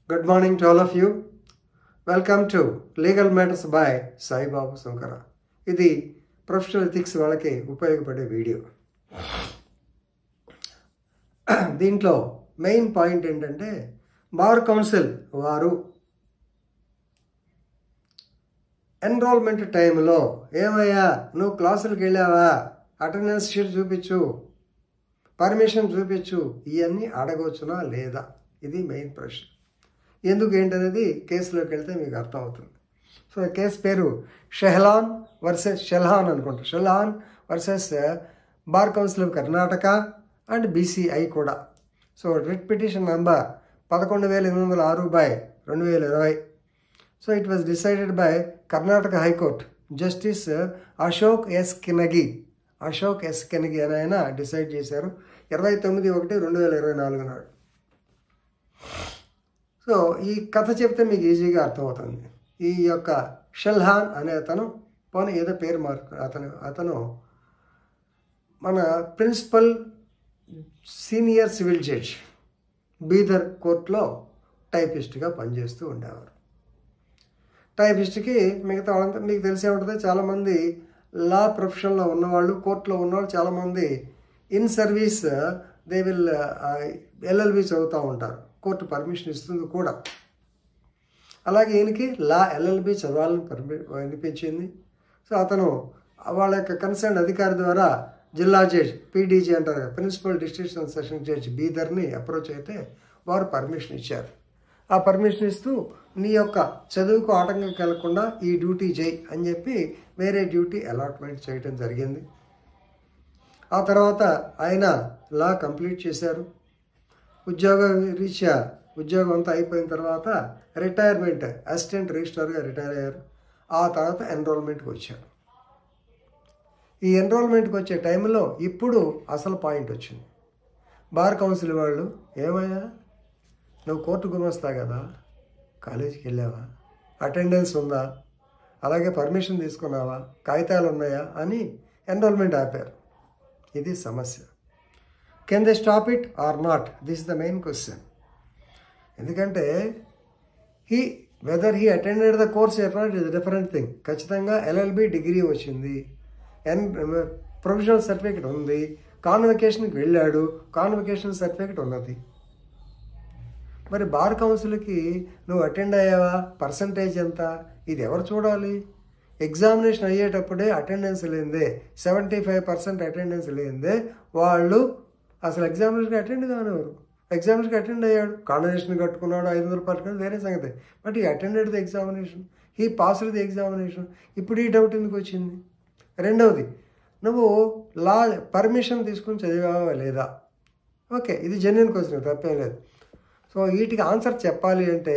Good morning to all of you. Welcome to Legal Matters by Sai Babu Sankara. ఇది professional ethics వాళ్ళకి ఉపయోగపడే video. దీంట్లో main point ఏంటంటే bar council వారు enrolment టైంలో ఏమయ్యా నువ్వు క్లాసులకు వెళ్ళావా, అటెండెన్స్ షీట్ చూపించు, పర్మిషన్ చూపించు, ఇవన్నీ అడగవచ్చునా లేదా, ఇది మెయిన్ ప్రశ్న. ఎందుకు ఏంటనేది కేసులోకి వెళ్తే మీకు అర్థమవుతుంది. సో కేసు పేరు షెహలాన్ వర్సెస్ షెల్హాన్ అనుకుంటా. Shelhan versus bar council of Karnataka and BCI కూడా. So writ petition number 11,806/2020. So it was decided by Karnataka high court justice Ashok S Kinagi అని ఆయన డిసైడ్ చేశారు 29/1/2024 నాడు. సో ఈ కథ చెప్తే మీకు ఈజీగా అర్థమవుతుంది. ఈ యొక్క షెల్హాన్ అనే అతను పోనీ ఏదో పేరు మార్కు అతను మన principal senior civil judge Bidar కోర్టులో టైపిస్ట్గా పనిచేస్తూ ఉండేవారు. టైపిస్ట్కి మిగతా వాళ్ళంతా మీకు తెలిసే ఉంటుంది. చాలామంది లా ప్రొఫెషన్లో ఉన్నవాళ్ళు, కోర్టులో ఉన్నవాళ్ళు చాలామంది in service they will LLB చదువుతూ ఉంటారు. కోర్టు పర్మిషన్ ఇస్తుంది కూడా. అలాగే ఈయనకి లా ఎల్ఎల్బి చదవాలని అనిపించింది. సో అతను వాళ్ళ యొక్క కన్సర్న్ అధికారి ద్వారా జిల్లా జడ్జ్ పీడీజీ అంటారు, principal district and session judge బీదర్ని అప్రోచ్ అయితే వారు పర్మిషన్ ఇచ్చారు. ఆ పర్మిషన్ ఇస్తూ నీ యొక్క చదువుకు ఆటంకం కలగకుండా ఈ డ్యూటీ చేయి అని చెప్పి వేరే డ్యూటీ అలాట్మెంట్ చేయడం జరిగింది. ఆ తర్వాత ఆయన లా కంప్లీట్ చేశారు. ఉద్యోగం అంతా అయిపోయిన తర్వాత రిటైర్మెంట్ అసిస్టెంట్ రిజిస్ట్రార్గా రిటైర్ అయ్యారు. ఆ తర్వాత ఎన్రోల్మెంట్కి వచ్చారు. ఈ ఎన్రోల్మెంట్కి వచ్చే టైంలో ఇప్పుడు అసలు పాయింట్ వచ్చింది. బార్ కౌన్సిల్ వాళ్ళు ఏమయ్యా నువ్వు కోర్టు గుమస్తా కదా, కాలేజీకి వెళ్ళావా, అటెండెన్స్ ఉందా, అలాగే పర్మిషన్ తీసుకున్నావా, కాగితాలు ఉన్నాయా అని ఎన్రోల్మెంట్ ఆపారు. ఇది సమస్య. Can they stop it or not? This is the main question. ఎందుకంటే whether he attended the course or not is different thing. ఖచ్చితంగా ఎల్ఎల్బి డిగ్రీ వచ్చింది, ప్రొఫెషనల్ సర్టిఫికేట్ ఉంది, కాన్వకేషన్కి వెళ్ళాడు, కాన్వకేషన్ సర్టిఫికేట్ ఉన్నది. మరి బార్ కౌన్సిల్కి నువ్వు అటెండ్ అయ్యావా, పర్సంటేజ్ ఎంత, ఇది ఎవరు చూడాలి? ఎగ్జామినేషన్ అయ్యేటప్పుడే అటెండెన్స్ లేనిదే 75% అటెండెన్స్ లేనిదే వాళ్ళు అసలు ఎగ్జామినేషన్కి అటెండ్ కానివారు. ఎగ్జామినేషన్కి అటెండ్ అయ్యాడు, కాన్వకేషన్ కట్టుకున్నాడు, 500 కట్టుకున్నాడు, వేరే సంగతి. బట్ ఈ అటెండెడ్ ది ఎగ్జామినేషన్, ఈ పాస్డ్ ది ఎగ్జామినేషన్. ఇప్పుడు ఈ డౌట్ ఎందుకు వచ్చింది? రెండవది, నువ్వు లా పర్మిషన్ తీసుకుని చదివావా లేదా? ఓకే, ఇది జెన్యున్ క్వశ్చన్, తప్పేం లేదు. సో వీటికి ఆన్సర్ చెప్పాలి అంటే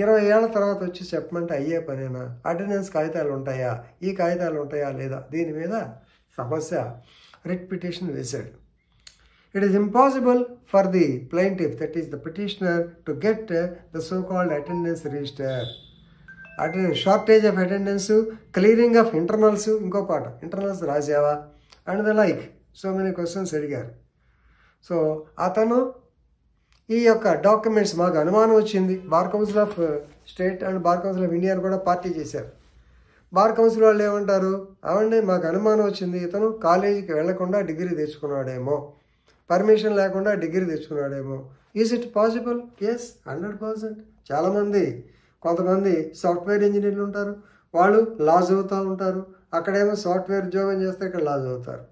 20 ఏళ్ల తర్వాత వచ్చి చెప్పమంటే అయ్యే పనేనా? అటెండెన్స్ కాగితాలు ఉంటాయా, ఈ కాగితాలు ఉంటాయా లేదా, దీని మీద సమస్య రిట్ పిటిషన్ వేశాడు. It is impossible for the plaintiff, that is the petitioner, to get the so-called attendance register. Shortage of attendance, clearing of internals, ఇంకో పాట internals రాసావా and the like so many questions అడిగారు. So అతను ఈ యొక్క documents మాకు అనుమానం వచ్చింది. Bar council of state and bar council of ఇండియాని కూడా పార్టీ చేశారు. బార్ కౌన్సిల్ వాళ్ళు ఏమంటారు, అవండి మాకు అనుమానం వచ్చింది, ఇతను కాలేజీకి వెళ్లకుండా డిగ్రీ తెచ్చుకున్నాడేమో, పర్మిషన్ లేకుండా డిగ్రీ తెచ్చుకున్నాడేమో. Is it possible? ఎస్, 100%. కొంతమంది సాఫ్ట్వేర్ ఇంజనీర్లు ఉంటారు, వాళ్ళు లా చదువుతూ ఉంటారు, అక్కడేమో సాఫ్ట్వేర్ ఉద్యోగం చేస్తే ఇక్కడ లా చదువుతారు.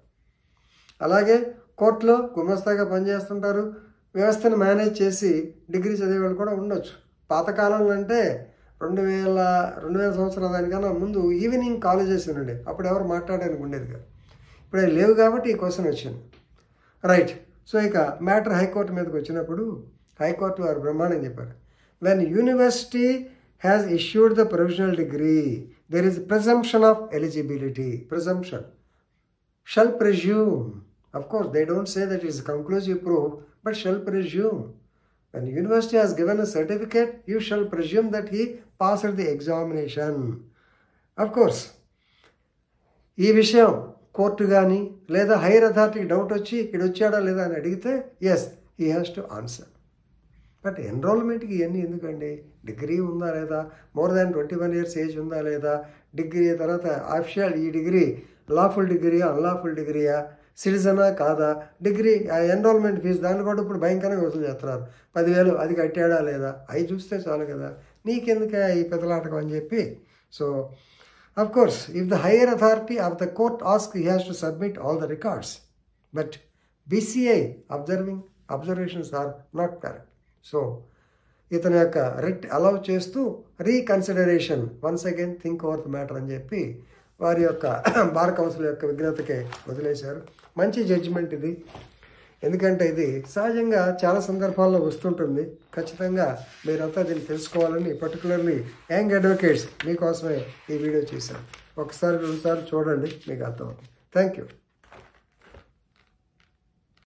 అలాగే కోర్టులో గుమస్తాగా పనిచేస్తుంటారు, వ్యవస్థను మేనేజ్ చేసి డిగ్రీ చదివే వాళ్ళు కూడా ఉండొచ్చు. పాతకాలంలో అంటే 2000 సంవత్సరాల దానికన్నా ముందు ఈవినింగ్ కాలేజెస్ ఉండే, అప్పుడు ఎవరు మాట్లాడడానికి ఉండేది కాదు. ఇప్పుడు అవి లేవు కాబట్టి ఈ క్వశ్చన్ వచ్చింది. రైట్. సో ఇక మ్యాటర్ హైకోర్టు మీదకి వచ్చినప్పుడు హైకోర్టు వారు బ్రహ్మాండం చెప్పారు. When university has issued the provisional degree there is presumption of eligibility. Presumption shall presume. Of course, they don't say that it is conclusive proof, but shall presume. When the university has given a certificate, you shall presume that he passed the examination. Of course, ఈ విషయం court కానీ లేదా hire అథారిటీకి doubt వచ్చి ఇక్కడ వచ్చాడా లేదా అని అడిగితే yes, he has to answer. But ఎన్రోల్మెంట్కి ఇవన్నీ ఎందుకండి? డిగ్రీ ఉందా లేదా, మోర్ దాన్ 21 years ఏజ్ ఉందా లేదా, డిగ్రీ తర్వాత అఫిషియల్ ఈ డిగ్రీ లాఫుల్ డిగ్రీయా అన్లాఫుల్ డిగ్రీయా, సిటిజనా కాదా, డిగ్రీ ఎన్రోల్మెంట్ ఫీజు దాన్ని కూడా ఇప్పుడు భయంకరంగా వసూలు చేస్తున్నారు. 10,000 అది కట్టాడా లేదా, అవి చూస్తే చాలు కదా, నీకెందుకే ఈ పెద్దలాటకం అని చెప్పి. So of course, if the higher authority of the court asks, he has to submit all the records. But BCI observations are not correct. So, ఇతని యొక్క రిట్ అలౌ చేస్తూ reconsideration once again think over the matter అని చెప్పి వారి యొక్క bar council యొక్క విజ్ఞతకే వదిలేశారు. మంచి జడ్జిమెంట్ ఇది. ఎందుకంటే ఇది సహజంగా చాలా సందర్భాల్లో వస్తుంటుంది. ఖచ్చితంగా మీరంతా దీన్ని తెలుసుకోవాలని పర్టికులర్లీ యంగ్ అడ్వకేట్స్ మీకోసమే ఈ వీడియో చేశాను. ఒకసారి 2 సార్లు చూడండి, మీకు అర్థమవుతుంది. Thank you.